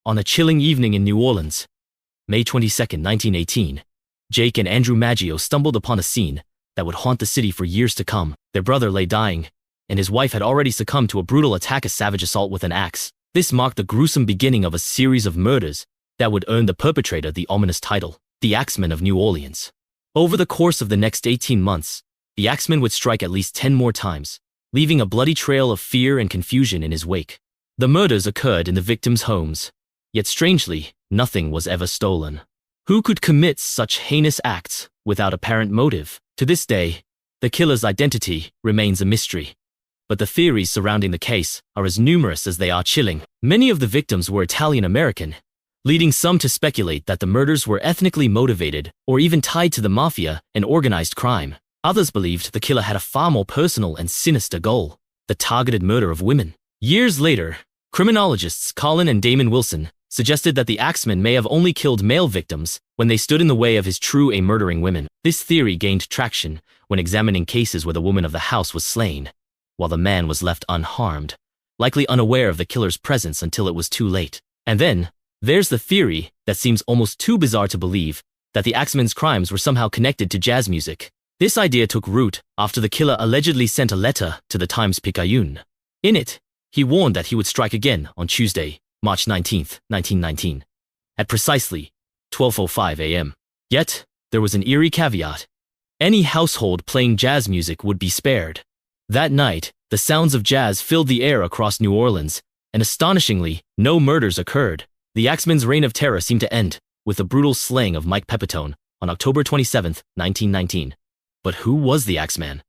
On a chilling evening in New Orleans, May 22, 1918, Jake and Andrew Maggio stumbled upon a scene that would haunt the city for years to come. Their brother lay dying, and his wife had already succumbed to a brutal attack, a savage assault with an axe. This marked the gruesome beginning of a series of murders that would earn the perpetrator the ominous title, the Axeman of New Orleans. Over the course of the next 18 months, the Axeman would strike at least 10 more times, leaving a bloody trail of fear and confusion in his wake. The murders occurred in the victims' homes, yet strangely, nothing was ever stolen. Who could commit such heinous acts without apparent motive? To this day, the killer's identity remains a mystery, but the theories surrounding the case are as numerous as they are chilling. Many of the victims were Italian-American, leading some to speculate that the murders were ethnically motivated or even tied to the Mafia and organized crime. Others believed the killer had a far more personal and sinister goal, the targeted murder of women. Years later, criminologists Colin and Damon Wilson suggested that the Axeman may have only killed male victims when they stood in the way of his true aim, murdering women. This theory gained traction when examining cases where the woman of the house was slain, while the man was left unharmed, likely unaware of the killer's presence until it was too late. And then, there's the theory that seems almost too bizarre to believe, that the Axeman's crimes were somehow connected to jazz music. This idea took root after the killer allegedly sent a letter to the Times-Picayune. In it, he warned that he would strike again on Tuesday, March 19, 1919, at precisely 12:05 a.m. Yet, there was an eerie caveat. Any household playing jazz music would be spared. That night, the sounds of jazz filled the air across New Orleans, and astonishingly, no murders occurred. The Axeman's reign of terror seemed to end with the brutal slaying of Mike Pepitone on October 27, 1919. But who was the Axeman?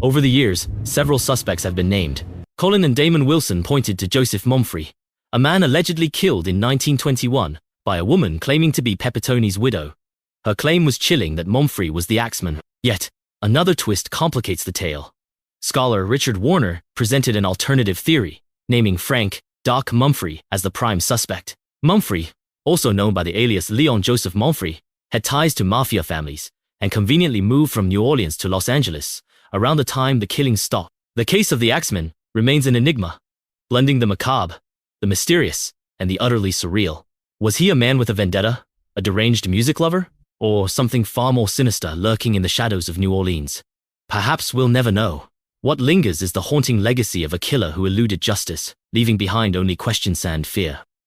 Over the years, several suspects have been named. Colin and Damon Wilson pointed to Joseph Momfre, a man allegedly killed in 1921 by a woman claiming to be Pepitone's widow. Her claim was chilling that Mumphrey was the Axeman. Yet, another twist complicates the tale. Scholar Richard Warner presented an alternative theory, naming Frank Doc Mumphrey as the prime suspect. Mumphrey, also known by the alias Leon Joseph Momfre, had ties to Mafia families and conveniently moved from New Orleans to Los Angeles around the time the killings stopped. The case of the Axeman remains an enigma, blending the macabre, the mysterious, and the utterly surreal. Was he a man with a vendetta, a deranged music lover, or something far more sinister lurking in the shadows of New Orleans? Perhaps we'll never know. What lingers is the haunting legacy of a killer who eluded justice, leaving behind only questions and fear.